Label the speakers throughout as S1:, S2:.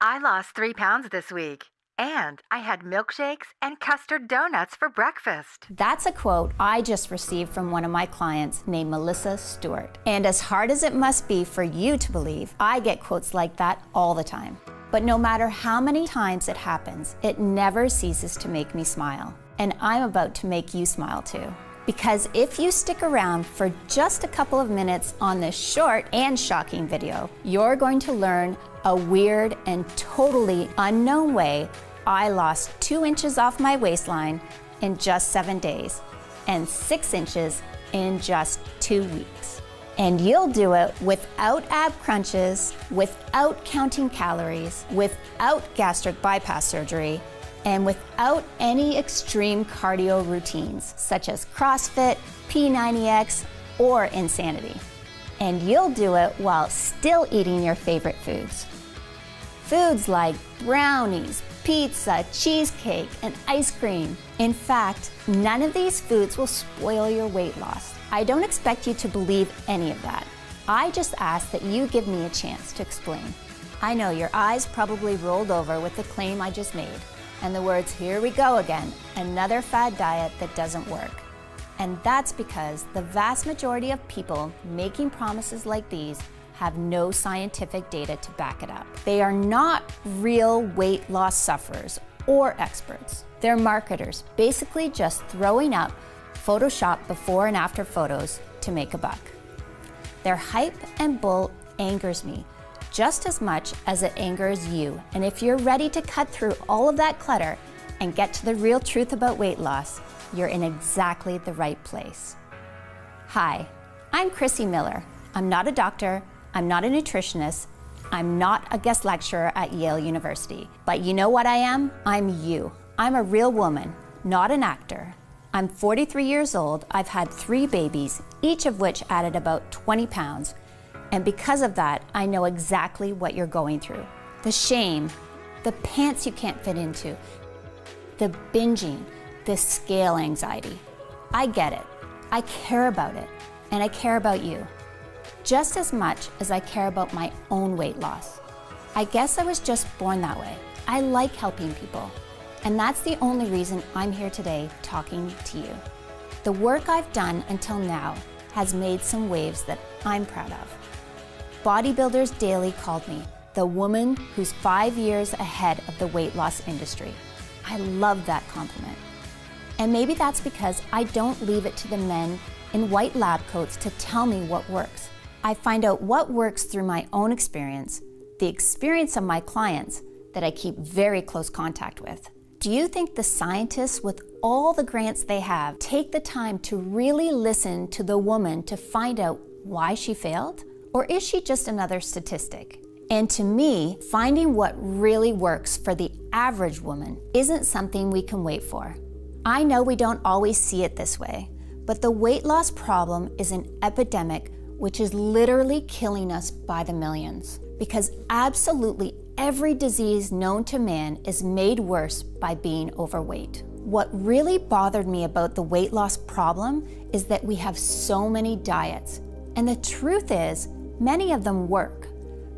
S1: I lost 3 pounds this week, and I had milkshakes and custard donuts for breakfast.
S2: That's a quote I just received from one of my clients named Melissa Stewart. And as hard as it must be for you to believe, I get quotes like that all the time. But no matter how many times it happens, it never ceases to make me smile. And I'm about to make you smile too. Because if you stick around for just a couple of minutes on this short and shocking video, you're going to learn a weird and totally unknown way I lost 2 inches off my waistline in just 7 days and 6 inches in just 2 weeks. And you'll do it without ab crunches, without counting calories, without gastric bypass surgery, and without any extreme cardio routines such as CrossFit, P90X, or insanity. And you'll do it while still eating your favorite foods. Foods like brownies, pizza, cheesecake, and ice cream. In fact, none of these foods will spoil your weight loss. I don't expect you to believe any of that. I just ask that you give me a chance to explain. I know your eyes probably rolled over with the claim I just made, and the words, "Here we go again, another fad diet that doesn't work." And that's because the vast majority of people making promises like these have no scientific data to back it up. They are not real weight loss sufferers or experts. They're marketers, basically just throwing up Photoshop before and after photos to make a buck. Their hype and bull angers me just as much as it angers you. And if you're ready to cut through all of that clutter and get to the real truth about weight loss, you're in exactly the right place. Hi, I'm Chrissy Miller. I'm not a doctor, I'm not a nutritionist, I'm not a guest lecturer at Yale University. But you know what I am? I'm you. I'm a real woman, not an actor. I'm 43 years old, I've had 3 babies, each of which added about 20 pounds. And because of that, I know exactly what you're going through. The shame, the pants you can't fit into, the binging, the scale anxiety. I get it. I care about it. And I care about you. Just as much as I care about my own weight loss. I guess I was just born that way. I like helping people. And that's the only reason I'm here today talking to you. The work I've done until now has made some waves that I'm proud of. Bodybuilders Daily called me the woman who's 5 years ahead of the weight loss industry. I love that compliment. And maybe that's because I don't leave it to the men in white lab coats to tell me what works. I find out what works through my own experience, the experience of my clients that I keep very close contact with. Do you think the scientists with all the grants they have take the time to really listen to the woman to find out why she failed? Or is she just another statistic? And to me, finding what really works for the average woman isn't something we can wait for. I know we don't always see it this way, but the weight loss problem is an epidemic which is literally killing us by the millions. Because absolutely every disease known to man is made worse by being overweight. What really bothered me about the weight loss problem is that we have so many diets. And the truth is, many of them work,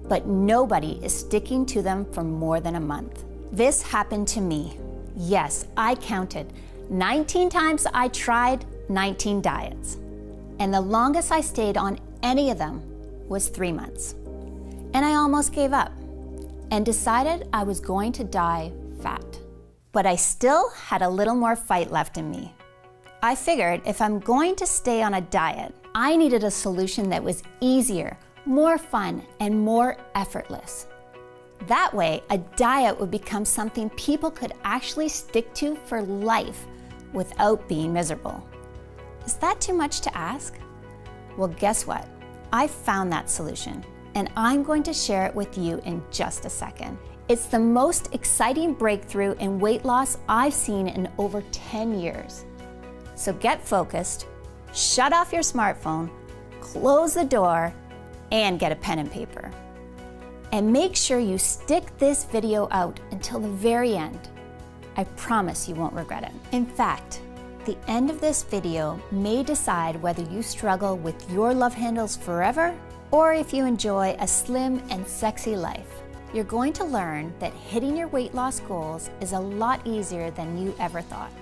S2: but nobody is sticking to them for more than a month. This happened to me. Yes, I counted. 19 times I tried 19 diets. And the longest I stayed on any of them was 3 months. And I almost gave up and decided I was going to die fat. But I still had a little more fight left in me. I figured if I'm going to stay on a diet, I needed a solution that was easier, more fun, and more effortless. That way, a diet would become something people could actually stick to for life without being miserable. Is that too much to ask? Well, guess what? I found that solution, and I'm going to share it with you in just a second. It's the most exciting breakthrough in weight loss I've seen in over 10 years. So get focused, shut off your smartphone, close the door, and get a pen and paper. And make sure you stick this video out until the very end. I promise you won't regret it. In fact, the end of this video may decide whether you struggle with your love handles forever or if you enjoy a slim and sexy life. you're going to learn that hitting your weight loss goals is a lot easier than you ever thought.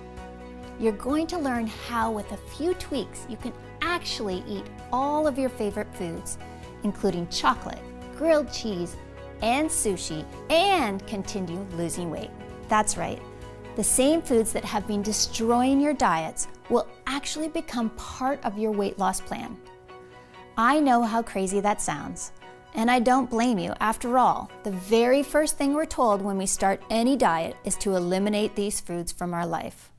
S2: You're going to learn how, with a few tweaks, you can actually eat all of your favorite foods, including chocolate, grilled cheese, and sushi, and continue losing weight. That's right. The same foods that have been destroying your diets will actually become part of your weight loss plan. I know how crazy that sounds, and I don't blame you. After all, the very first thing we're told when we start any diet is to eliminate these foods from our life.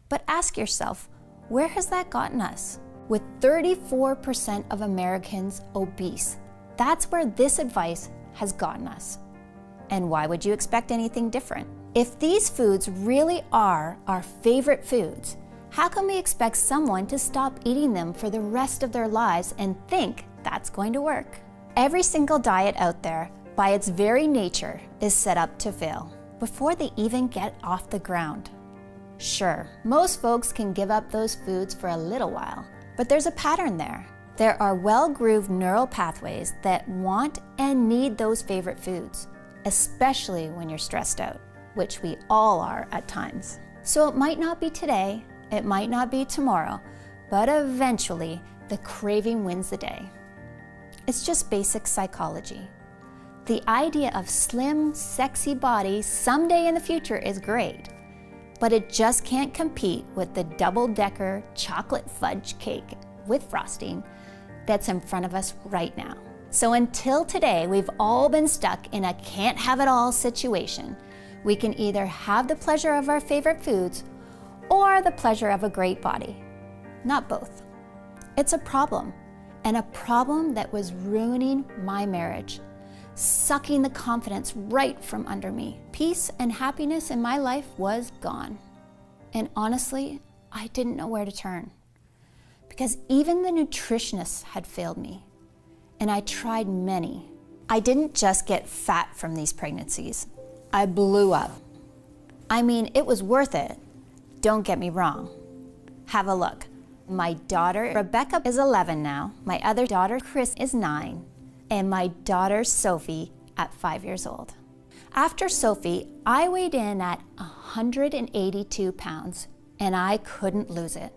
S2: But ask yourself, where has that gotten us? With 34% of Americans obese, that's where this advice has gotten us. And why would you expect anything different? If these foods really are our favorite foods, how can we expect someone to stop eating them for the rest of their lives and think that's going to work? Every single diet out there, by its very nature, is set up to fail before they even get off the ground. Sure, most folks can give up those foods for a little while, but there's a pattern there. There are well-grooved neural pathways that want and need those favorite foods, especially when you're stressed out, which we all are at times. So it might not be today, it might not be tomorrow, but eventually the craving wins the day. It's just basic psychology. The idea of slim, sexy bodies someday in the future is great, but it just can't compete with the double-decker chocolate fudge cake with frosting that's in front of us right now. So until today, we've all been stuck in a can't-have-it-all situation. We can either have the pleasure of our favorite foods or the pleasure of a great body. Not both. It's a problem, and a problem that was ruining my marriage, sucking the confidence right from under me. Peace and happiness in my life was gone. And honestly, I didn't know where to turn, because even the nutritionists had failed me, and I tried many. I didn't just get fat from these pregnancies. I blew up. I mean, it was worth it. Don't get me wrong. Have a look. My daughter, Rebecca, is 11 now. My other daughter, Chris, is 9. And my daughter, Sophie, at 5 years old. After Sophie, I weighed in at 182 pounds, and I couldn't lose it.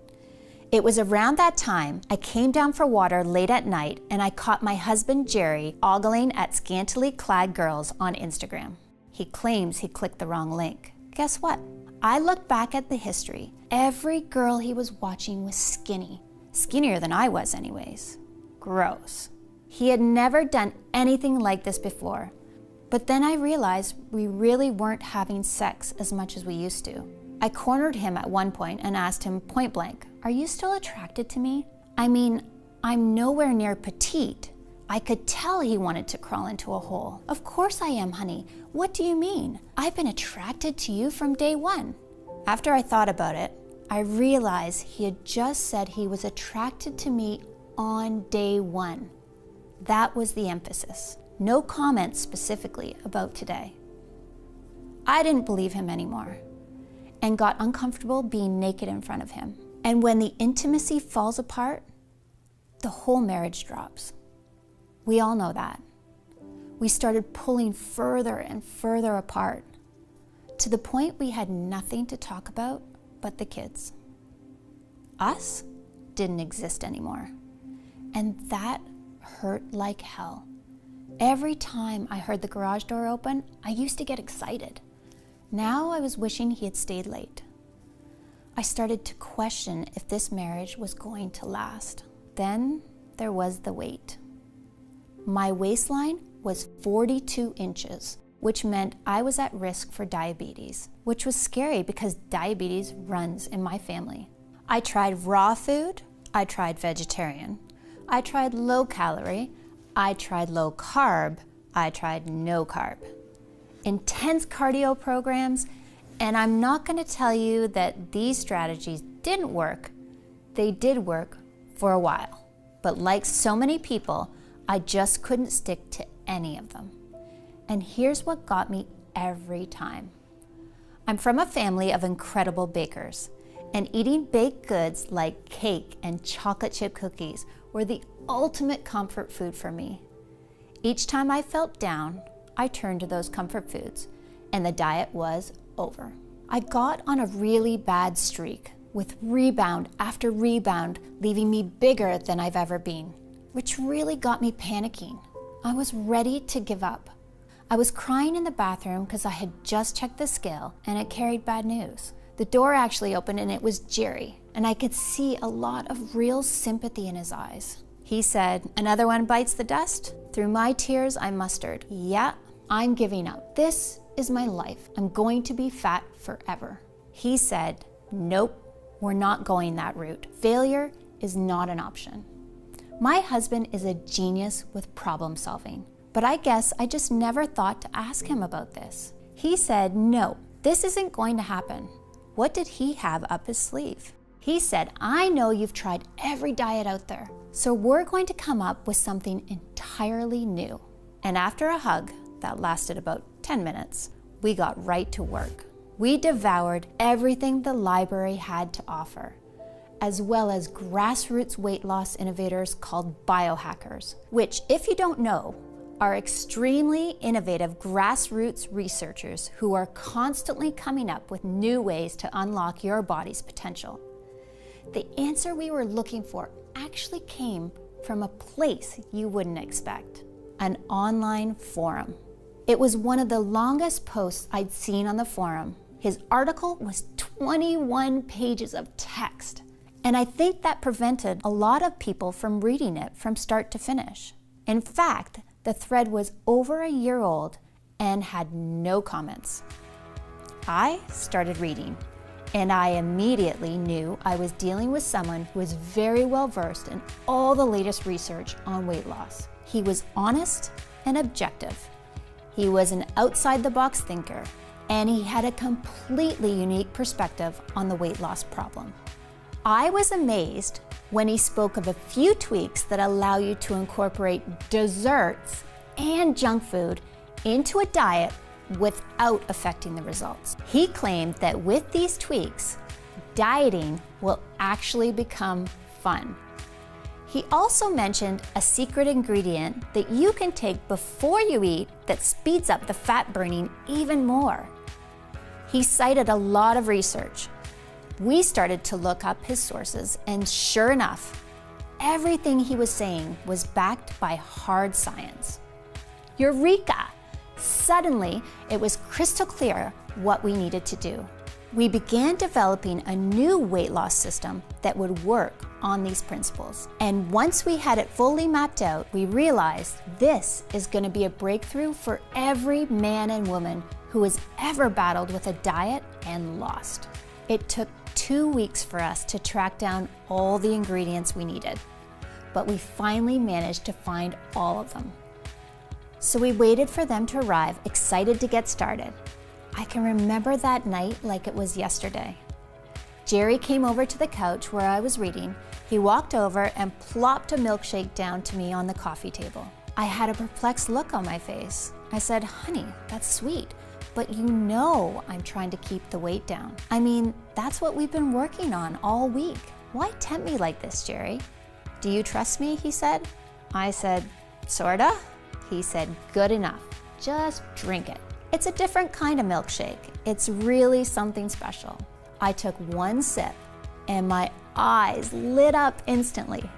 S2: It was around that time I came down for water late at night, and I caught my husband, Jerry, ogling at scantily clad girls on Instagram. He claims he clicked the wrong link. Guess what? I looked back at the history. Every girl he was watching was skinny. Skinnier than I was anyways. Gross. He had never done anything like this before. But then I realized we really weren't having sex as much as we used to. I cornered him at one point and asked him point blank, "Are you still attracted to me? I mean, I'm nowhere near petite." I could tell he wanted to crawl into a hole. "Of course I am, honey. What do you mean? I've been attracted to you from day one." After I thought about it, I realized he had just said he was attracted to me on day one. That was the emphasis. No comments specifically about today. I didn't believe him anymore and got uncomfortable being naked in front of him. And when the intimacy falls apart, the whole marriage drops. We all know that. We started pulling further and further apart to the point we had nothing to talk about but the kids. Us didn't exist anymore. And that hurt like hell. Every time I heard the garage door open, I used to get excited. Now I was wishing he had stayed late. I started to question if this marriage was going to last. Then there was the weight. My waistline was 42 inches, which meant I was at risk for diabetes, which was scary because diabetes runs in my family. I tried raw food, I tried vegetarian, I tried low calorie, I tried low carb, I tried no carb. Intense cardio programs, and I'm not going to tell you that these strategies didn't work. They did work for a while, but like so many people, I just couldn't stick to any of them. And here's what got me every time. I'm from a family of incredible bakers, and eating baked goods like cake and chocolate chip cookies were the ultimate comfort food for me. Each time I felt down, I turned to those comfort foods, and the diet was over. I got on a really bad streak, with rebound after rebound, leaving me bigger than I've ever been, which really got me panicking. I was ready to give up. I was crying in the bathroom because I had just checked the scale and it carried bad news. The door actually opened and it was Jerry, and I could see a lot of real sympathy in his eyes. He said, "Another one bites the dust?" Through my tears, I mustered, "Yeah, I'm giving up. This is my life. I'm going to be fat forever." He said, "Nope, we're not going that route. Failure is not an option." My husband is a genius with problem solving, but I guess I just never thought to ask him about this. He said, "No, this isn't going to happen." What did he have up his sleeve? He said, "I know you've tried every diet out there, so we're going to come up with something entirely new." And after a hug that lasted about 10 minutes, we got right to work. We devoured everything the library had to offer, as well as grassroots weight loss innovators called biohackers, which, if you don't know, are extremely innovative grassroots researchers who are constantly coming up with new ways to unlock your body's potential. The answer we were looking for actually came from a place you wouldn't expect: an online forum. It was one of the longest posts I'd seen on the forum. His article was 21 pages of text, and I think that prevented a lot of people from reading it from start to finish. In fact, the thread was over a year old and had no comments. I started reading, and I immediately knew I was dealing with someone who was very well versed in all the latest research on weight loss. He was honest and objective. He was an outside-the-box thinker, and he had a completely unique perspective on the weight loss problem. I was amazed when he spoke of a few tweaks that allow you to incorporate desserts and junk food into a diet without affecting the results. He claimed that with these tweaks, dieting will actually become fun. He also mentioned a secret ingredient that you can take before you eat that speeds up the fat burning even more. He cited a lot of research. We started to look up his sources, and sure enough, everything he was saying was backed by hard science. Eureka! Suddenly, it was crystal clear what we needed to do. We began developing a new weight loss system that would work on these principles. And once we had it fully mapped out, we realized this is going to be a breakthrough for every man and woman who has ever battled with a diet and lost. It took 2 weeks for us to track down all the ingredients we needed, but we finally managed to find all of them. So we waited for them to arrive, excited to get started. I can remember that night like it was yesterday. Jerry came over to the couch where I was reading. He walked over and plopped a milkshake down to me on the coffee table. I had a perplexed look on my face. I said, "Honey, that's sweet, but you know I'm trying to keep the weight down. I mean, that's what we've been working on all week. Why tempt me like this, Jerry?" "Do you trust me?" he said. I said, "Sorta." He said, "Good enough. Just drink it. It's a different kind of milkshake. It's really something special." I took one sip and my eyes lit up instantly.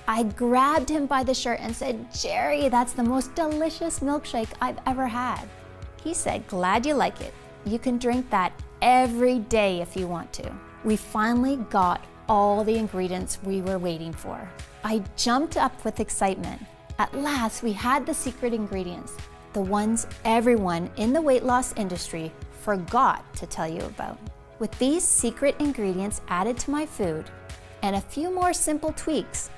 S2: I grabbed him by the shirt and said, "Jerry, that's the most delicious milkshake I've ever had." He said, "Glad you like it. You can drink that every day if you want to." We finally got all the ingredients we were waiting for. I jumped up with excitement. At last, we had the secret ingredients, the ones everyone in the weight loss industry forgot to tell you about. With these secret ingredients added to my food and a few more simple tweaks,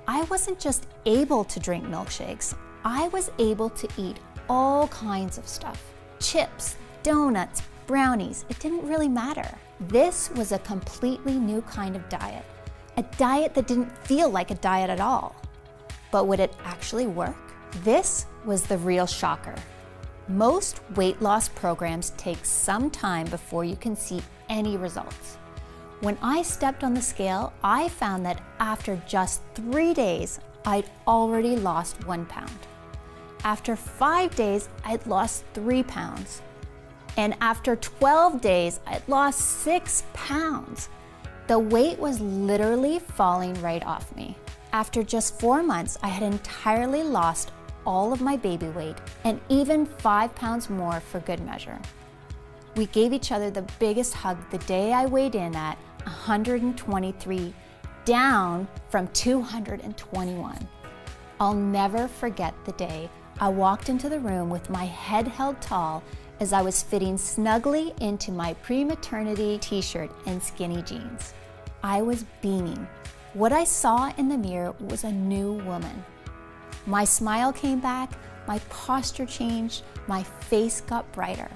S2: I wasn't just able to drink milkshakes, I was able to eat all kinds of stuff. Chips, donuts, brownies, it didn't really matter. This was a completely new kind of diet, a diet that didn't feel like a diet at all. But would it actually work? This was the real shocker. Most weight loss programs take some time before you can see any results. When I stepped on the scale, I found that after just 3 days, I'd already lost 1 pound. After 5 days, I'd lost 3 pounds. And after 12 days, I'd lost 6 pounds. The weight was literally falling right off me. After just 4 months, I had entirely lost all of my baby weight and even 5 pounds more for good measure. We gave each other the biggest hug the day I weighed in at 123, down from 221. I'll never forget the day I walked into the room with my head held tall as I was fitting snugly into my pre-maternity t-shirt and skinny jeans. I was beaming. What I saw in the mirror was a new woman. My smile came back, my posture changed, my face got brighter.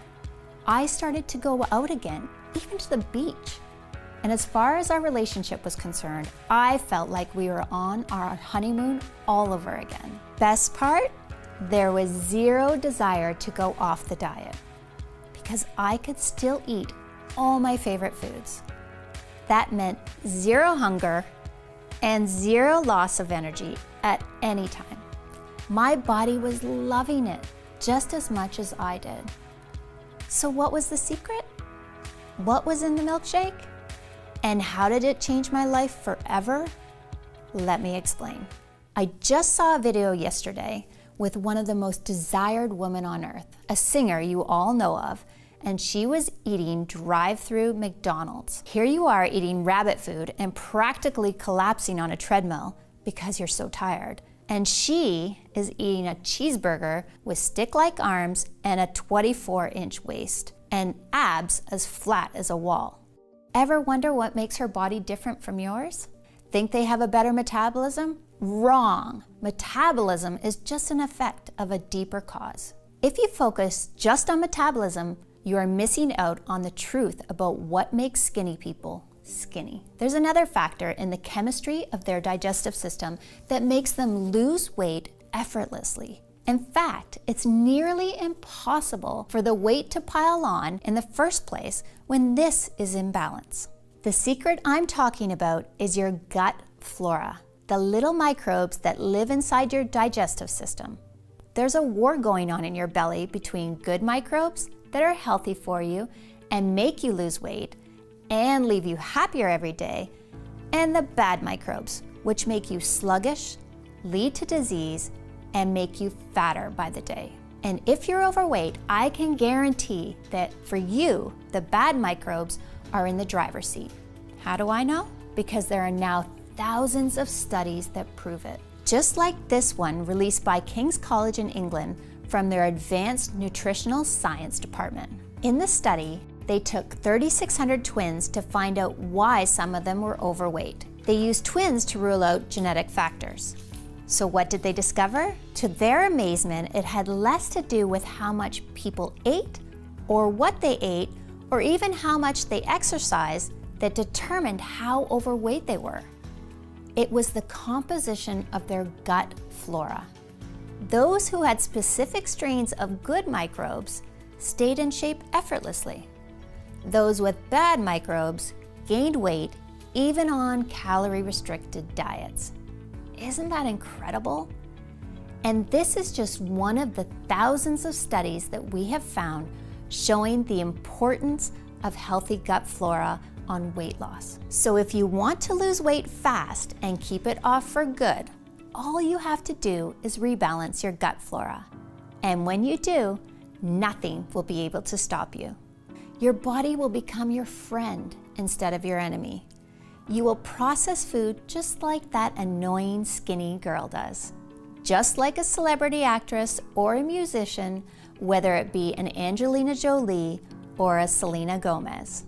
S2: I started to go out again, even to the beach. And as far as our relationship was concerned, I felt like we were on our honeymoon all over again. Best part? There was zero desire to go off the diet because I could still eat all my favorite foods. That meant zero hunger and zero loss of energy at any time. My body was loving it just as much as I did. So what was the secret? What was in the milkshake? And how did it change my life forever? Let me explain. I just saw a video yesterday with one of the most desired women on earth, a singer you all know of, and she was eating drive-through McDonald's. Here you are eating rabbit food and practically collapsing on a treadmill because you're so tired. And she is eating a cheeseburger with stick-like arms and a 24-inch waist and abs as flat as a wall. Ever wonder what makes her body different from yours? Think they have a better metabolism? Wrong. Metabolism is just an effect of a deeper cause. If you focus just on metabolism, you are missing out on the truth about what makes skinny people skinny. There's another factor in the chemistry of their digestive system that makes them lose weight effortlessly. In fact, it's nearly impossible for the weight to pile on in the first place when this is in balance. The secret I'm talking about is your gut flora, the little microbes that live inside your digestive system. There's a war going on in your belly between good microbes that are healthy for you and make you lose weight and leave you happier every day, and the bad microbes, which make you sluggish, lead to disease, and make you fatter by the day. And if you're overweight, I can guarantee that for you, the bad microbes are in the driver's seat. How do I know? Because there are now thousands of studies that prove it. Just like this one released by King's College in England from their Advanced Nutritional Science Department. In the study, they took 3,600 twins to find out why some of them were overweight. They used twins to rule out genetic factors. So what did they discover? To their amazement, it had less to do with how much people ate, or what they ate, or even how much they exercised that determined how overweight they were. It was the composition of their gut flora. Those who had specific strains of good microbes stayed in shape effortlessly. Those with bad microbes gained weight even on calorie-restricted diets. Isn't that incredible? And this is just one of the thousands of studies that we have found showing the importance of healthy gut flora on weight loss. So if you want to lose weight fast and keep it off for good, all you have to do is rebalance your gut flora. And when you do, nothing will be able to stop you. Your body will become your friend instead of your enemy. You will process food just like that annoying skinny girl does. Just like a celebrity actress or a musician, whether it be an Angelina Jolie or a Selena Gomez.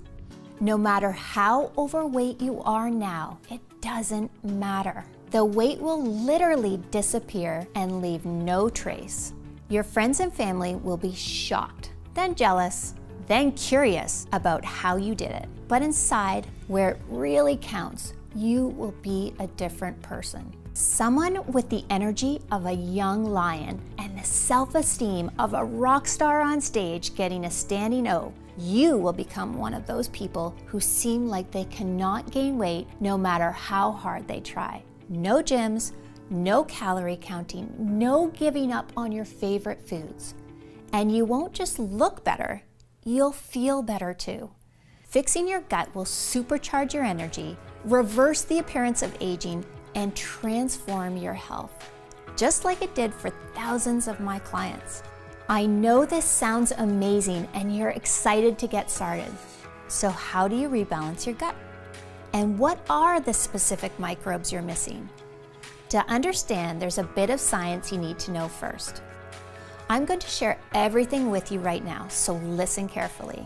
S2: No matter how overweight you are now, it doesn't matter. The weight will literally disappear and leave no trace. Your friends and family will be shocked, then jealous, then curious about how you did it. But inside, where it really counts, you will be a different person. Someone with the energy of a young lion and the self-esteem of a rock star on stage getting a standing O. You will become one of those people who seem like they cannot gain weight no matter how hard they try. No gyms, no calorie counting, no giving up on your favorite foods. And you won't just look better, you'll feel better too. Fixing your gut will supercharge your energy, reverse the appearance of aging, and transform your health, just like it did for thousands of my clients. I know this sounds amazing and you're excited to get started. So how do you rebalance your gut? And what are the specific microbes you're missing? To understand, there's a bit of science you need to know first. I'm going to share everything with you right now, so listen carefully.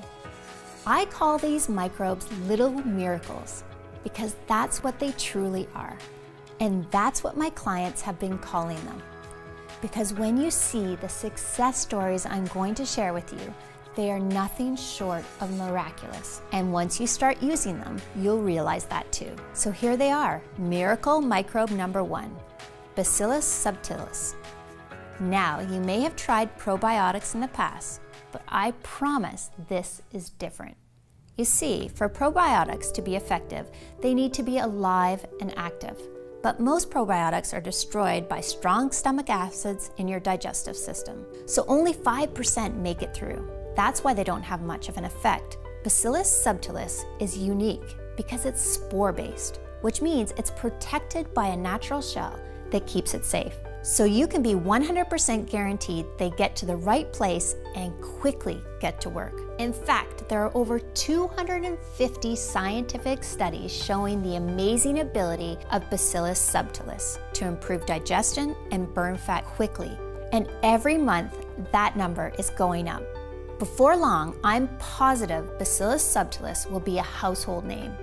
S2: I call these microbes little miracles because that's what they truly are. And that's what my clients have been calling them. Because when you see the success stories I'm going to share with you, they are nothing short of miraculous. And once you start using them, you'll realize that too. So here they are, miracle microbe number 1, Bacillus subtilis. Now, you may have tried probiotics in the past, but I promise this is different. You see, for probiotics to be effective, they need to be alive and active. But most probiotics are destroyed by strong stomach acids in your digestive system. So only 5% make it through. That's why they don't have much of an effect. Bacillus subtilis is unique because it's spore-based, which means it's protected by a natural shell that keeps it safe. So you can be 100% guaranteed they get to the right place and quickly get to work. In fact, there are over 250 scientific studies showing the amazing ability of Bacillus subtilis to improve digestion and burn fat quickly. And every month, that number is going up. Before long, I'm positive Bacillus subtilis will be a household name.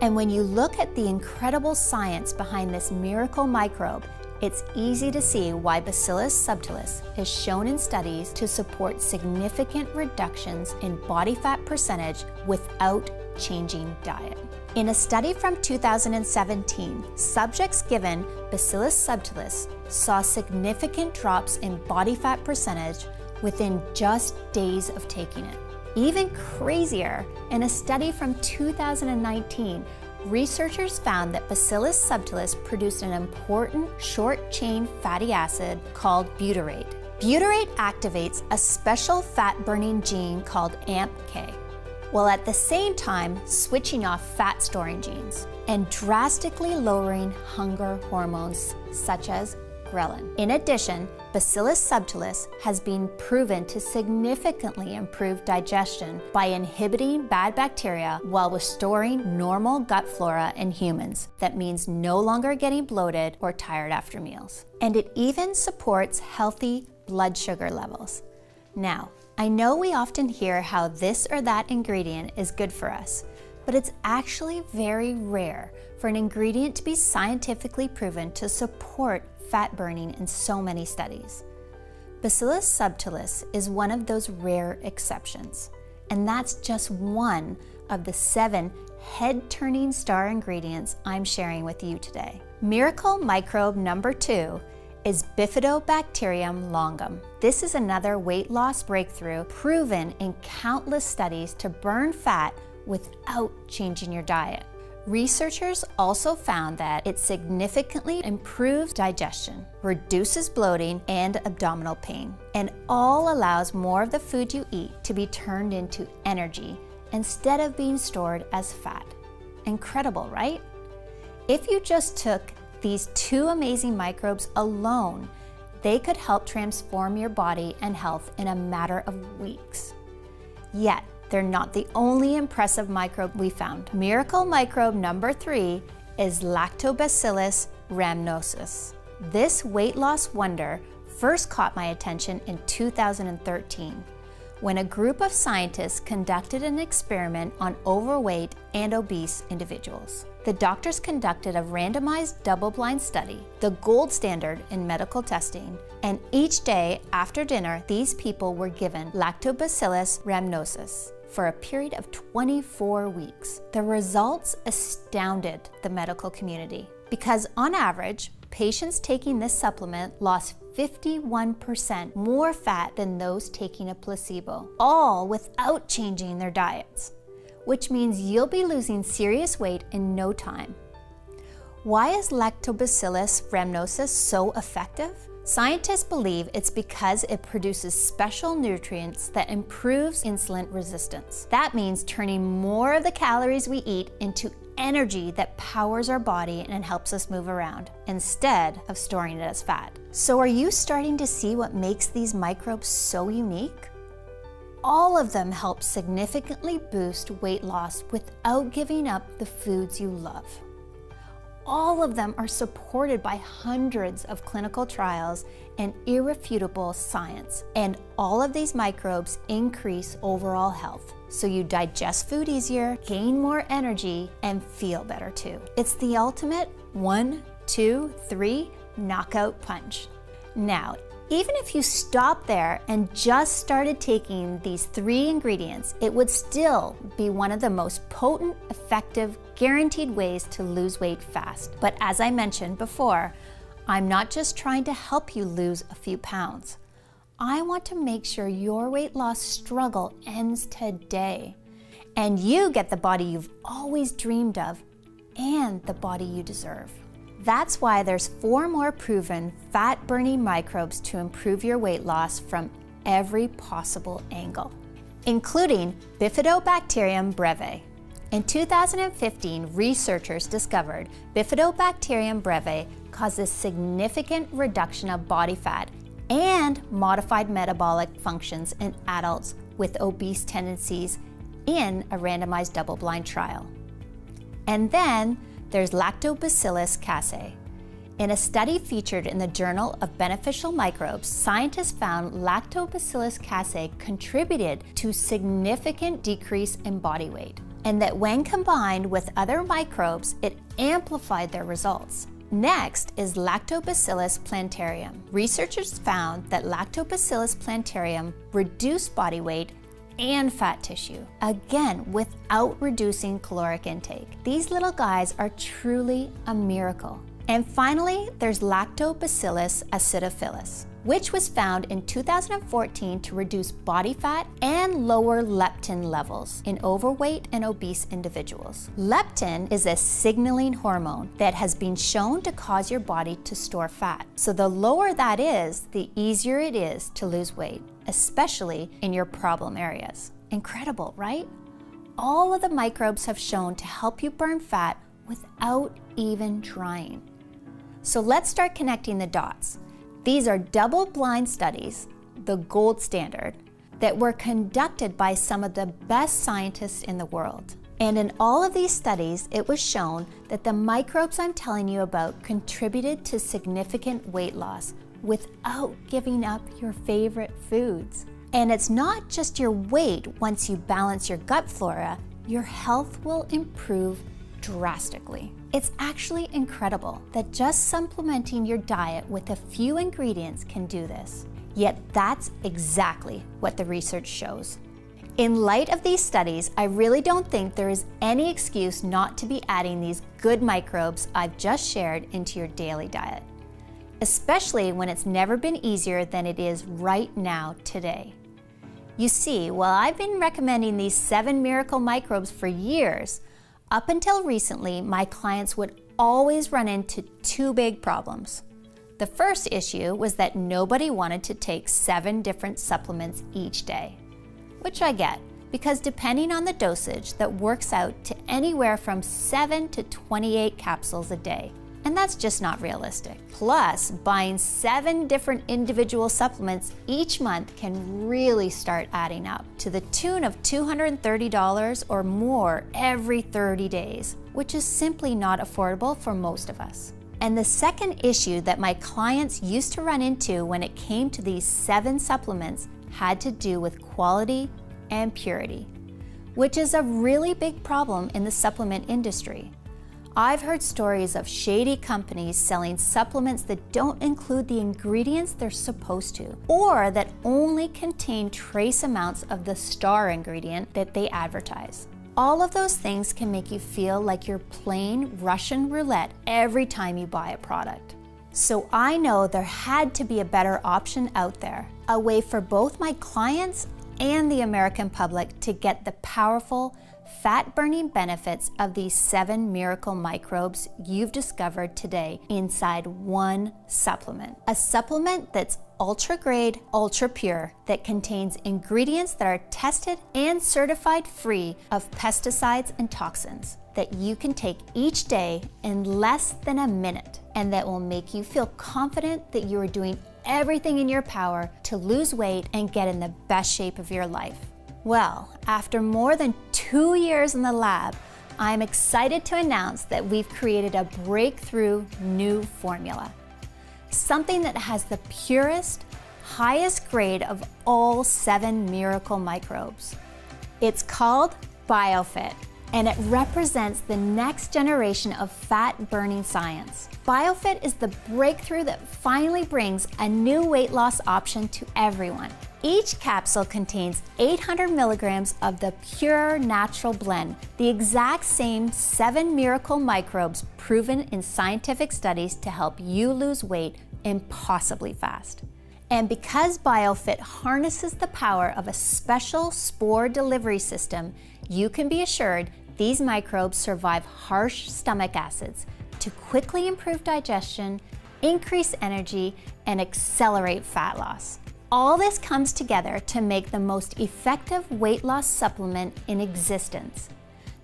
S2: And when you look at the incredible science behind this miracle microbe, it's easy to see why Bacillus subtilis is shown in studies to support significant reductions in body fat percentage without changing diet. In a study from 2017, subjects given Bacillus subtilis saw significant drops in body fat percentage within just days of taking it. Even crazier, in a study from 2019, researchers found that Bacillus subtilis produced an important short-chain fatty acid called butyrate. Butyrate activates a special fat-burning gene called AMPK, while at the same time switching off fat-storing genes and drastically lowering hunger hormones such as ghrelin. In addition, Bacillus subtilis has been proven to significantly improve digestion by inhibiting bad bacteria while restoring normal gut flora in humans. That means no longer getting bloated or tired after meals. And it even supports healthy blood sugar levels. Now, I know we often hear how this or that ingredient is good for us, but it's actually very rare for an ingredient to be scientifically proven to support fat burning in so many studies. Bacillus subtilis is one of those rare exceptions, and that's just one of the 7 head-turning star ingredients I'm sharing with you today. Miracle microbe number 2 is Bifidobacterium longum. This is another weight loss breakthrough proven in countless studies to burn fat without changing your diet. Researchers also found that it significantly improves digestion, reduces bloating and abdominal pain, and all allows more of the food you eat to be turned into energy instead of being stored as fat. Incredible, right? If you just took these 2 amazing microbes alone, they could help transform your body and health in a matter of weeks. Yet, they're not the only impressive microbe we found. Miracle microbe number 3 is Lactobacillus rhamnosus. This weight loss wonder first caught my attention in 2013 when a group of scientists conducted an experiment on overweight and obese individuals. The doctors conducted a randomized double-blind study, the gold standard in medical testing, and each day after dinner, these people were given Lactobacillus rhamnosus for a period of 24 weeks. The results astounded the medical community because on average, patients taking this supplement lost 51% more fat than those taking a placebo, all without changing their diets, which means you'll be losing serious weight in no time. Why is Lactobacillus rhamnosus so effective? Scientists believe it's because it produces special nutrients that improves insulin resistance. That means turning more of the calories we eat into energy that powers our body and helps us move around, instead of storing it as fat. So are you starting to see what makes these microbes so unique? All of them help significantly boost weight loss without giving up the foods you love. All of them are supported by hundreds of clinical trials and irrefutable science. And all of these microbes increase overall health. So you digest food easier, gain more energy, and feel better too. It's the ultimate 1, 2, 3 knockout punch. Now, even if you stopped there and just started taking these 3 ingredients, it would still be one of the most potent, effective, guaranteed ways to lose weight fast. But as I mentioned before, I'm not just trying to help you lose a few pounds. I want to make sure your weight loss struggle ends today, and you get the body you've always dreamed of and the body you deserve. That's why there's 4 more proven fat-burning microbes to improve your weight loss from every possible angle, including Bifidobacterium breve. In 2015, researchers discovered Bifidobacterium breve causes significant reduction of body fat and modified metabolic functions in adults with obese tendencies in a randomized double-blind trial. And then there's Lactobacillus casei. In a study featured in the Journal of Beneficial Microbes, scientists found Lactobacillus casei contributed to significant decrease in body weight, and that when combined with other microbes, it amplified their results. Next is Lactobacillus plantarum. Researchers found that Lactobacillus plantarum reduced body weight and fat tissue, again without reducing caloric intake. These little guys are truly a miracle. And finally, there's Lactobacillus acidophilus, which was found in 2014 to reduce body fat and lower leptin levels in overweight and obese individuals. Leptin is a signaling hormone that has been shown to cause your body to store fat. So the lower that is, the easier it is to lose weight, especially in your problem areas. Incredible, right? All of the microbes have shown to help you burn fat without even trying. So let's start connecting the dots. These are double-blind studies, the gold standard, that were conducted by some of the best scientists in the world. And in all of these studies, it was shown that the microbes I'm telling you about contributed to significant weight loss without giving up your favorite foods. And it's not just your weight. Once you balance your gut flora, your health will improve drastically. It's actually incredible that just supplementing your diet with a few ingredients can do this. Yet that's exactly what the research shows. In light of these studies, I really don't think there is any excuse not to be adding these good microbes I've just shared into your daily diet, especially when it's never been easier than it is right now today. You see, while I've been recommending these 7 miracle microbes for years, up until recently, my clients would always run into 2 big problems. The first issue was that nobody wanted to take 7 different supplements each day, which I get, because depending on the dosage, that works out to anywhere from 7 to 28 capsules a day. And that's just not realistic. Plus, buying 7 different individual supplements each month can really start adding up to the tune of $230 or more every 30 days, which is simply not affordable for most of us. And the second issue that my clients used to run into when it came to these 7 supplements had to do with quality and purity, which is a really big problem in the supplement industry. I've heard stories of shady companies selling supplements that don't include the ingredients they're supposed to, or that only contain trace amounts of the star ingredient that they advertise. All of those things can make you feel like you're playing Russian roulette every time you buy a product. So I know there had to be a better option out there, a way for both my clients and the American public to get the powerful, fat-burning benefits of these 7 miracle microbes you've discovered today inside one supplement. A supplement that's ultra-grade, ultra-pure, that contains ingredients that are tested and certified free of pesticides and toxins that you can take each day in less than a minute, and that will make you feel confident that you are doing everything in your power to lose weight and get in the best shape of your life. Well, after more than 2 years in the lab, I'm excited to announce that we've created a breakthrough new formula. Something that has the purest, highest grade of all 7 miracle microbes. It's called Biofit, and it represents the next generation of fat-burning science. Biofit is the breakthrough that finally brings a new weight loss option to everyone. Each capsule contains 800 milligrams of the pure natural blend, the exact same 7 miracle microbes proven in scientific studies to help you lose weight impossibly fast. And because Biofit harnesses the power of a special spore delivery system, you can be assured these microbes survive harsh stomach acids to quickly improve digestion, increase energy, and accelerate fat loss. All this comes together to make the most effective weight loss supplement in existence.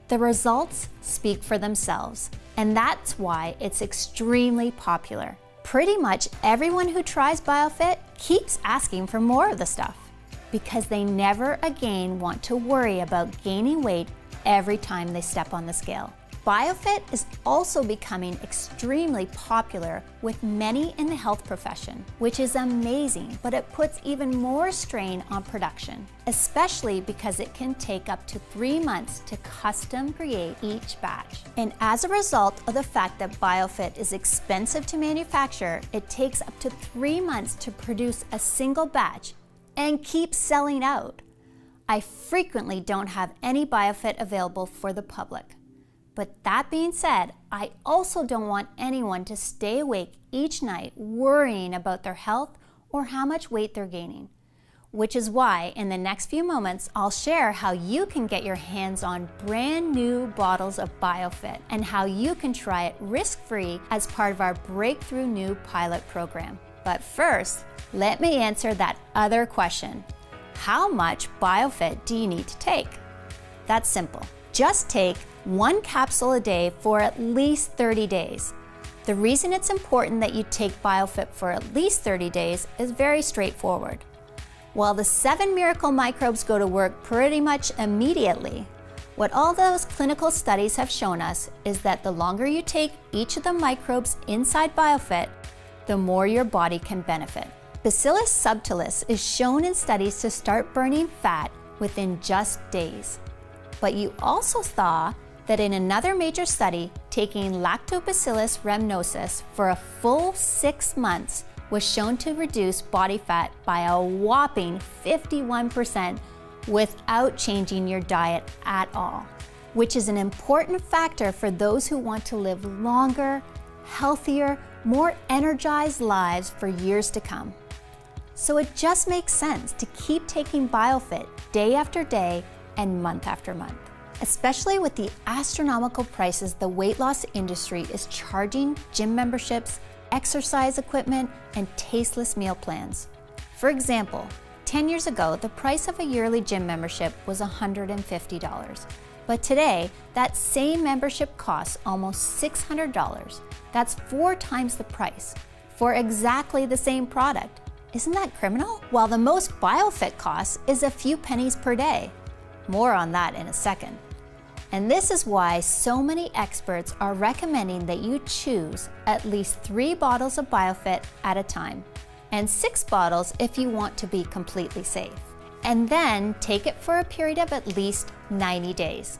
S2: The results speak for themselves, and that's why it's extremely popular. Pretty much everyone who tries Biofit keeps asking for more of the stuff because they never again want to worry about gaining weight every time they step on the scale. Biofit is also becoming extremely popular with many in the health profession, which is amazing, but it puts even more strain on production, especially because it can take up to 3 months to custom create each batch. And as a result of the fact that Biofit is expensive to manufacture, it takes up to 3 months to produce a single batch and keeps selling out. I frequently don't have any Biofit available for the public. But that being said, I also don't want anyone to stay awake each night worrying about their health or how much weight they're gaining. Which is why in the next few moments, I'll share how you can get your hands on brand new bottles of Biofit and how you can try it risk-free as part of our breakthrough new pilot program. But first, let me answer that other question. How much Biofit do you need to take? That's simple. Just take 1 capsule a day for at least 30 days. The reason it's important that you take Biofit for at least 30 days is very straightforward. While the 7 miracle microbes go to work pretty much immediately, what all those clinical studies have shown us is that the longer you take each of the microbes inside Biofit, the more your body can benefit. Bacillus subtilis is shown in studies to start burning fat within just days. But you also saw that in another major study, taking Lactobacillus rhamnosus for a full 6 months was shown to reduce body fat by a whopping 51% without changing your diet at all, which is an important factor for those who want to live longer, healthier, more energized lives for years to come. So it just makes sense to keep taking Biofit day after day and month after month, especially with the astronomical prices the weight loss industry is charging gym memberships, exercise equipment, and tasteless meal plans. For example, 10 years ago, the price of a yearly gym membership was $150. But today, that same membership costs almost $600. That's 4 times the price for exactly the same product. Isn't that criminal? While the most Biofit costs is a few pennies per day. More on that in a second. And this is why so many experts are recommending that you choose at least 3 bottles of Biofit at a time, and 6 bottles if you want to be completely safe. And then take it for a period of at least 90 days.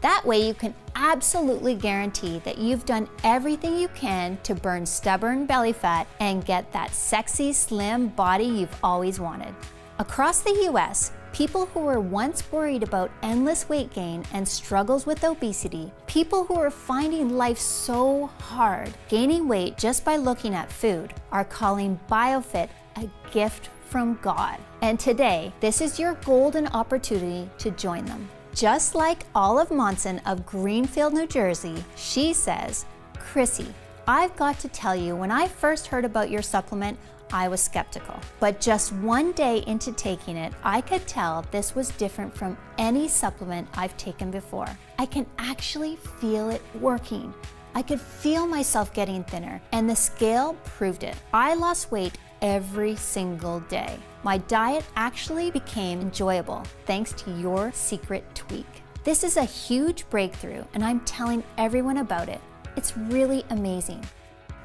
S2: That way you can absolutely guarantee that you've done everything you can to burn stubborn belly fat and get that sexy, slim body you've always wanted. Across the US, people who were once worried about endless weight gain and struggles with obesity, people who are finding life so hard, gaining weight just by looking at food, are calling Biofit a gift from God. And today, this is your golden opportunity to join them. Just like Olive Monson of Greenfield, New Jersey, she says, "Chrissy, I've got to tell you, when I first heard about your supplement, I was skeptical. But just one day into taking it, I could tell this was different from any supplement I've taken before. I can actually feel it working. I could feel myself getting thinner, and the scale proved it. I lost weight every single day. My diet actually became enjoyable thanks to your secret tweak. This is a huge breakthrough, and I'm telling everyone about it. It's really amazing."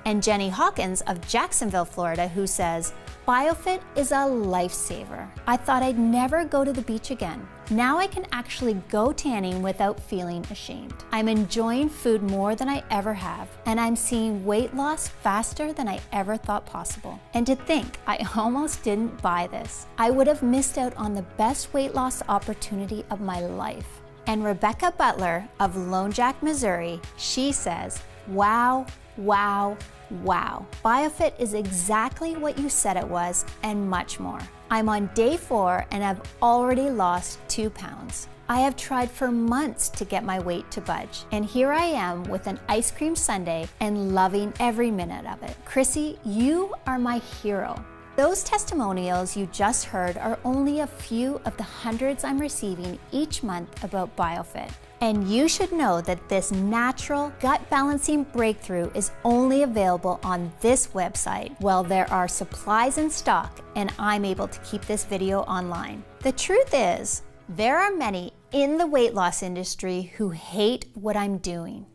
S2: And Jenny Hawkins of Jacksonville, Florida, who says, "Biofit is a lifesaver. I thought I'd never go to the beach again. Now I can actually go tanning without feeling ashamed. I'm enjoying food more than I ever have, and I'm seeing weight loss faster than I ever thought possible. And to think, I almost didn't buy this. I would have missed out on the best weight loss opportunity of my life." And Rebecca Butler of Lone Jack, Missouri, she says, "Wow, wow, wow. Biofit is exactly what you said it was and much more. I'm on day 4 and I've already lost 2 pounds. I have tried for months to get my weight to budge, and here I am with an ice cream sundae and loving every minute of it. Chrissy, you are my hero." Those testimonials you just heard are only a few of the hundreds I'm receiving each month about Biofit. And you should know that this natural gut balancing breakthrough is only available on this website while there are supplies in stock and I'm able to keep this video online. The truth is, there are many in the weight loss industry who hate what I'm doing.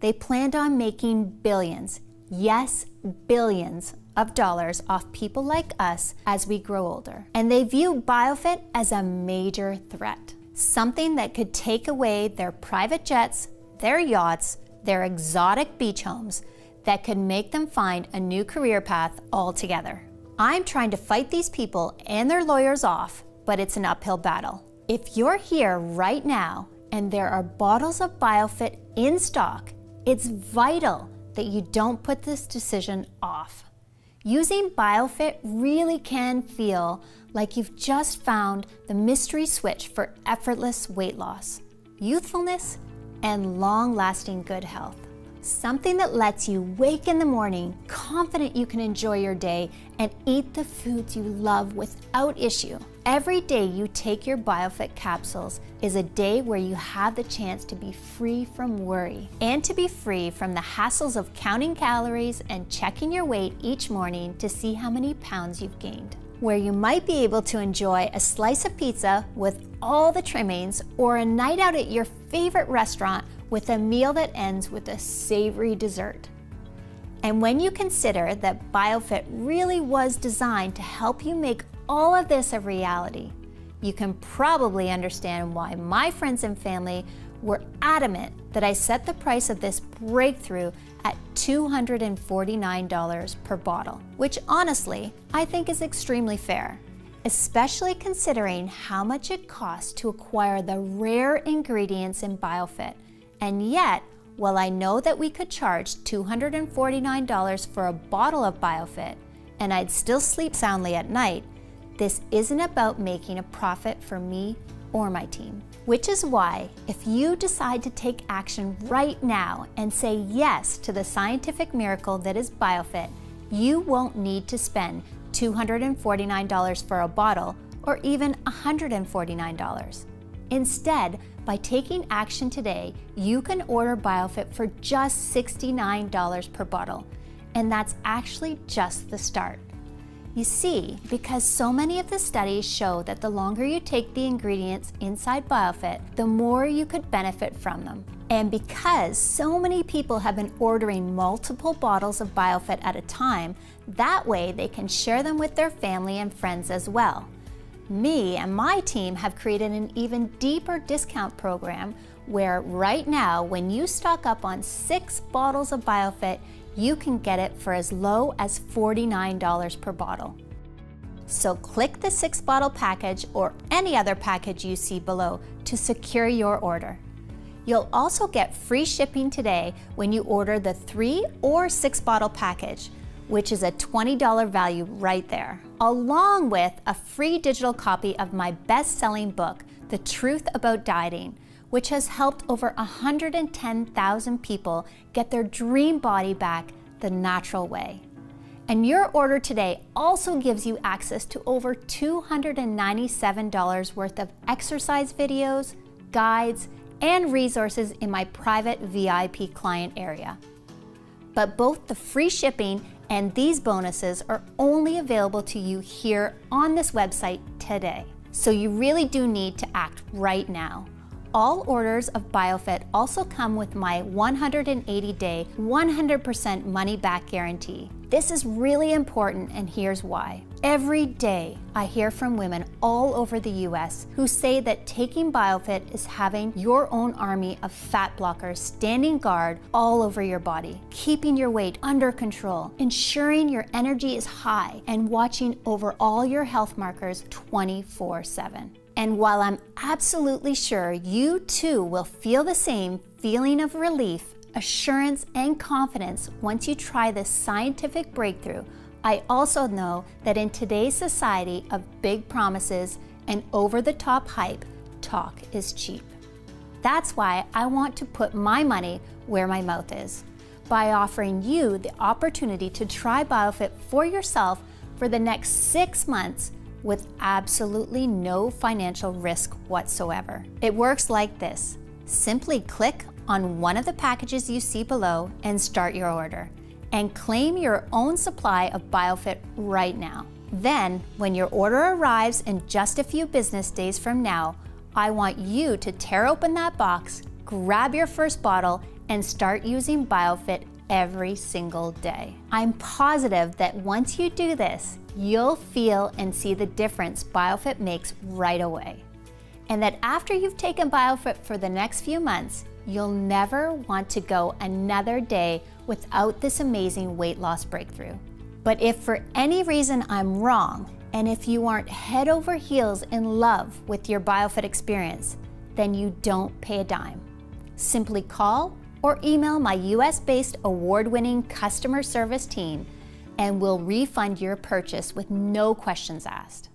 S2: They planned on making billions, yes, billions of dollars off people like us as we grow older. And they view Biofit as a major threat. Something that could take away their private jets, their yachts, their exotic beach homes, that could make them find a new career path altogether. I'm trying to fight these people and their lawyers off, but it's an uphill battle. If you're here right now and there are bottles of Biofit in stock, it's vital that you don't put this decision off. Using Biofit really can feel like you've just found the mystery switch for effortless weight loss, youthfulness, and long-lasting good health. Something that lets you wake in the morning confident you can enjoy your day and eat the foods you love without issue. Every day you take your Biofit capsules is a day where you have the chance to be free from worry and to be free from the hassles of counting calories and checking your weight each morning to see how many pounds you've gained. Where you might be able to enjoy a slice of pizza with all the trimmings or a night out at your favorite restaurant with a meal that ends with a savory dessert. And when you consider that Biofit really was designed to help you make all of this a reality, you can probably understand why my friends and family were adamant that I set the price of this breakthrough at $249 per bottle, which honestly, I think is extremely fair, especially considering how much it costs to acquire the rare ingredients in Biofit. And yet, while I know that we could charge $249 for a bottle of Biofit, and I'd still sleep soundly at night, this isn't about making a profit for me or my team. Which is why, if you decide to take action right now and say yes to the scientific miracle that is Biofit, you won't need to spend $249 for a bottle or even $149. Instead, by taking action today, you can order Biofit for just $69 per bottle, and that's actually just the start. You see, because so many of the studies show that the longer you take the ingredients inside Biofit, the more you could benefit from them. And because so many people have been ordering multiple bottles of Biofit at a time, that way they can share them with their family and friends as well. Me and my team have created an even deeper discount program where right now, when you stock up on 6 bottles of Biofit, you can get it for as low as $49 per bottle. So click the 6-bottle package or any other package you see below to secure your order. You'll also get free shipping today when you order the 3 or 6-bottle package, which is a $20 value right there. along with a free digital copy of my best-selling book, The Truth About Dieting, which has helped over 110,000 people get their dream body back the natural way. And your order today also gives you access to over $297 worth of exercise videos, guides, and resources in my private VIP client area. But both the free shipping and these bonuses are only available to you here on this website today. So you really do need to act right now. All orders of Biofit also come with my 180-day, 100% money-back guarantee. This is really important, and here's why. Every day, I hear from women all over the US who say that taking Biofit is having your own army of fat blockers standing guard all over your body, keeping your weight under control, ensuring your energy is high, and watching over all your health markers 24/7. And while I'm absolutely sure you too will feel the same feeling of relief, assurance, and confidence once you try this scientific breakthrough, I also know that in today's society of big promises and over-the-top hype, talk is cheap. That's why I want to put my money where my mouth is, by offering you the opportunity to try Biofit for yourself for the next 6 months with absolutely no financial risk whatsoever. It works like this. Simply click on one of the packages you see below and start your order, and claim your own supply of Biofit right now. Then, when your order arrives in just a few business days from now, I want you to tear open that box, grab your first bottle, and start using Biofit every single day. I'm positive that once you do this, you'll feel and see the difference Biofit makes right away. And that after you've taken Biofit for the next few months, you'll never want to go another day without this amazing weight loss breakthrough. But if for any reason I'm wrong, and if you aren't head over heels in love with your Biofit experience, then you don't pay a dime. Simply call or email my US-based award-winning customer service team, and we'll refund your purchase with no questions asked.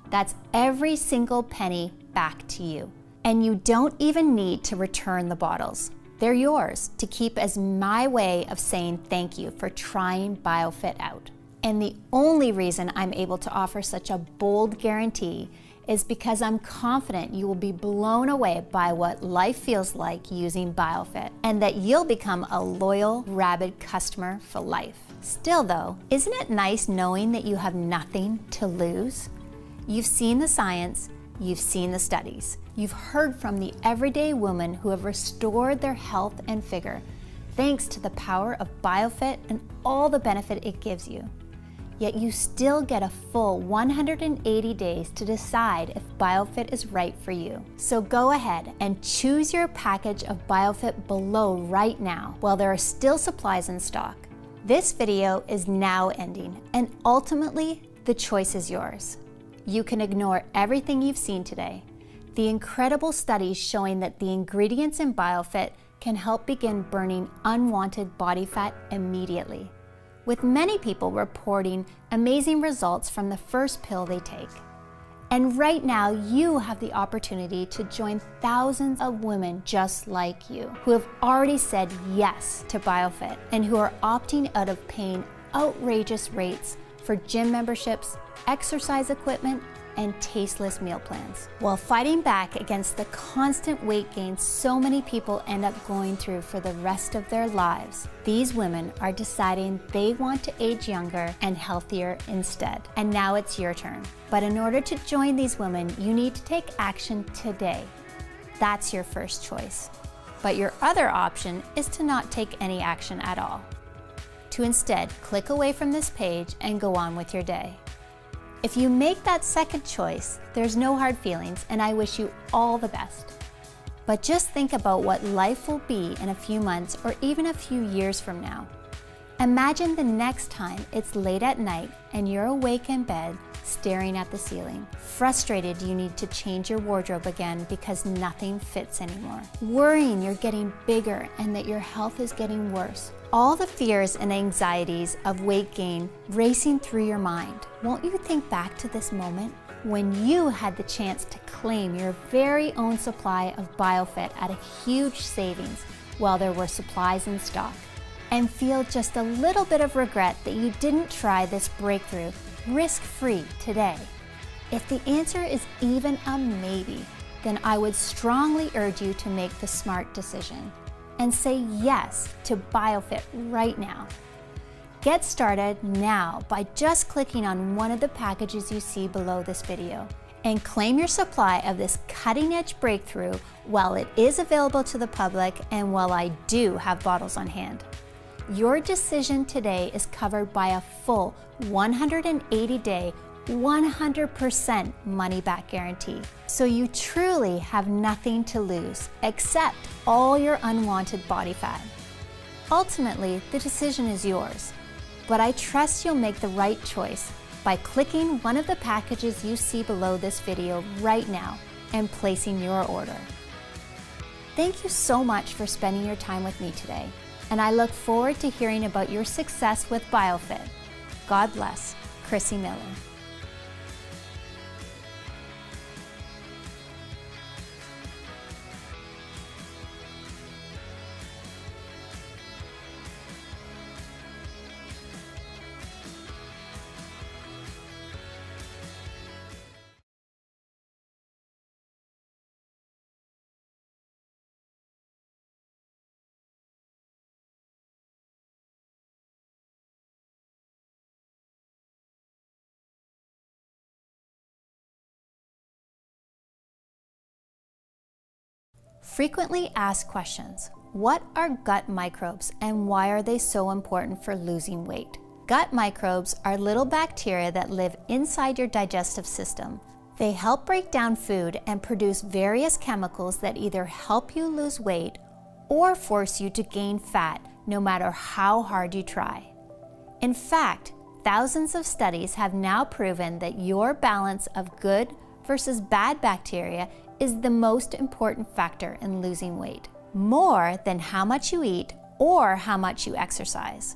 S2: That's every single penny back to you. And you don't even need to return the bottles. They're yours to keep as my way of saying thank you for trying Biofit out. And the only reason I'm able to offer such a bold guarantee is because I'm confident you will be blown away by what life feels like using Biofit, and that you'll become a loyal, rabid customer for life. Still though, isn't it nice knowing that you have nothing to lose? You've seen the science, you've seen the studies, you've heard from the everyday women who have restored their health and figure, thanks to the power of Biofit and all the benefit it gives you. Yet you still get a full 180 days to decide if Biofit is right for you. So go ahead and choose your package of Biofit below right now while there are still supplies in stock. This video is now ending, and ultimately, the choice is yours. You can ignore everything you've seen today. The incredible studies showing that the ingredients in Biofit can help begin burning unwanted body fat immediately, with many people reporting amazing results from the first pill they take. And right now, you have the opportunity to join thousands of women just like you, who have already said yes to Biofit and who are opting out of paying outrageous rates for gym memberships, exercise equipment, and tasteless meal plans, while fighting back against the constant weight gain so many people end up going through for the rest of their lives. These women are deciding they want to age younger and healthier instead. And now it's your turn. But in order to join these women, you need to take action today. That's your first choice. But your other option is to not take any action at all. To instead click away from this page and go on with your day. If you make that second choice, there's no hard feelings, and I wish you all the best. But just think about what life will be in a few months or even a few years from now. Imagine the next time it's late at night and you're awake in bed, staring at the ceiling, frustrated you need to change your wardrobe again because nothing fits anymore, worrying you're getting bigger and that your health is getting worse, all the fears and anxieties of weight gain racing through your mind, won't you think back to this moment when you had the chance to claim your very own supply of Biofit at a huge savings while there were supplies in stock, and feel just a little bit of regret that you didn't try this breakthrough risk-free today? If the answer is even a maybe, then I would strongly urge you to make the smart decision and say yes to Biofit right now. Get started now by just clicking on one of the packages you see below this video and claim your supply of this cutting-edge breakthrough while it is available to the public and while I do have bottles on hand. Your decision today is covered by a full 180-day, 100% money-back guarantee. So you truly have nothing to lose except all your unwanted body fat. Ultimately, the decision is yours, but I trust you'll make the right choice by clicking one of the packages you see below this video right now and placing your order. Thank you so much for spending your time with me today, and I look forward to hearing about your success with Biofit. God bless. Chrissy Miller. Frequently asked questions. What are gut microbes and why are they so important for losing weight? Gut microbes are little bacteria that live inside your digestive system. They help break down food and produce various chemicals that either help you lose weight or force you to gain fat, no matter how hard you try. In fact, thousands of studies have now proven that your balance of good versus bad bacteria is the most important factor in losing weight, more than how much you eat or how much you exercise.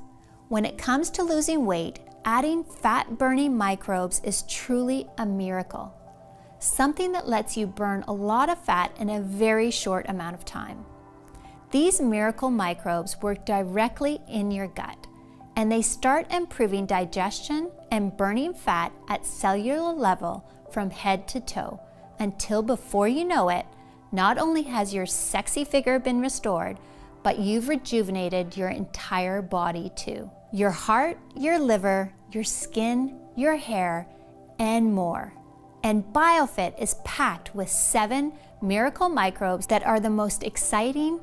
S2: When it comes to losing weight, adding fat-burning microbes is truly a miracle, something that lets you burn a lot of fat in a very short amount of time. These miracle microbes work directly in your gut, and they start improving digestion and burning fat at cellular level from head to toe, until before you know it, not only has your sexy figure been restored, but you've rejuvenated your entire body too. Your heart, your liver, your skin, your hair, and more. And Biofit is packed with 7 miracle microbes that are the most exciting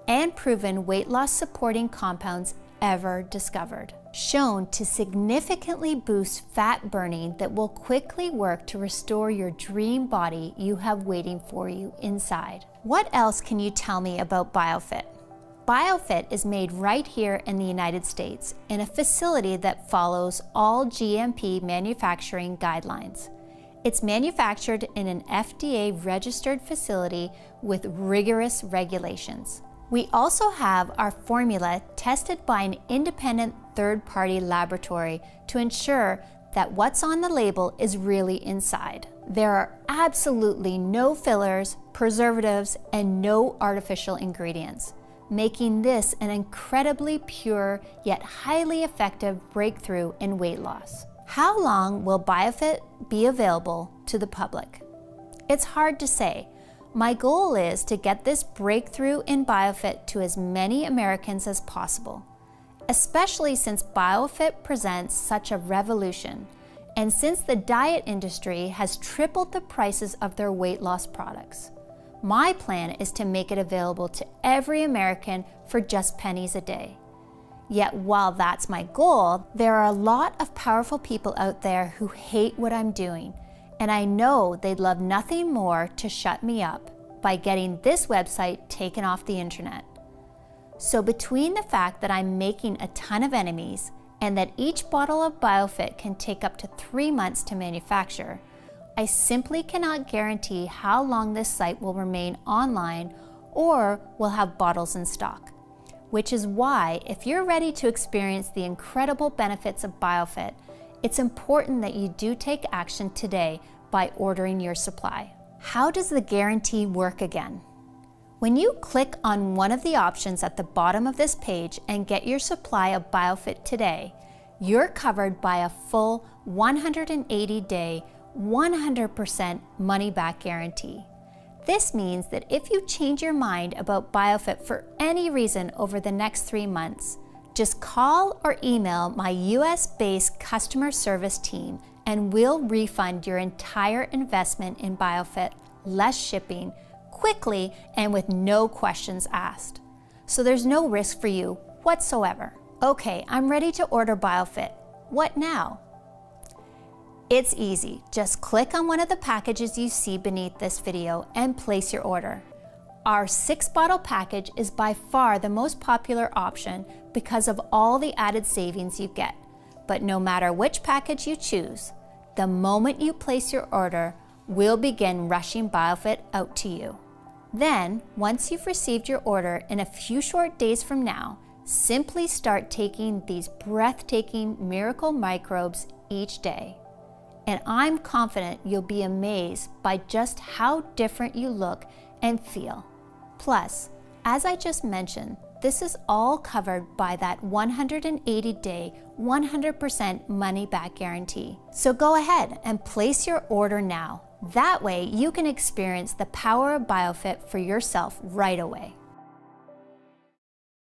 S2: and proven weight loss supporting compounds ever discovered, shown to significantly boost fat burning that will quickly work to restore your dream body you have waiting for you inside. What else can you tell me about Biofit? Biofit is made right here in the United States in a facility that follows all GMP manufacturing guidelines. It's manufactured in an FDA-registered facility with rigorous regulations. We also have our formula tested by an independent third-party laboratory to ensure that what's on the label is really inside. There are absolutely no fillers, preservatives, and no artificial ingredients, making this an incredibly pure yet highly effective breakthrough in weight loss. How long will Biofit be available to the public? It's hard to say. My goal is to get this breakthrough in Biofit to as many Americans as possible, especially since Biofit presents such a revolution, and since the diet industry has tripled the prices of their weight loss products. My plan is to make it available to every American for just pennies a day. Yet while that's my goal, there are a lot of powerful people out there who hate what I'm doing, and I know they'd love nothing more to shut me up by getting this website taken off the internet. So between the fact that I'm making a ton of enemies and that each bottle of Biofit can take up to 3 months to manufacture, I simply cannot guarantee how long this site will remain online or will have bottles in stock. which is why if you're ready to experience the incredible benefits of Biofit, it's important that you do take action today by ordering your supply. How does the guarantee work again? When you click on one of the options at the bottom of this page and get your supply of Biofit today, you're covered by a full 180-day, 100% money-back guarantee. This means that if you change your mind about Biofit for any reason over the next 3 months, just call or email my US-based customer service team and we'll refund your entire investment in Biofit, less shipping, quickly and with no questions asked. So there's no risk for you whatsoever. Okay, I'm ready to order Biofit. What now? It's easy. Just click on one of the packages you see beneath this video and place your order. Our 6-bottle package is by far the most popular option because of all the added savings you get. But no matter which package you choose, the moment you place your order, we'll begin rushing Biofit out to you. Then, once you've received your order in a few short days from now, simply start taking these breathtaking miracle microbes each day. And I'm confident you'll be amazed by just how different you look and feel. Plus, as I just mentioned, this is all covered by that 180-day, 100% money-back guarantee. So go ahead and place your order now. That way you can experience the power of Biofit for yourself right away.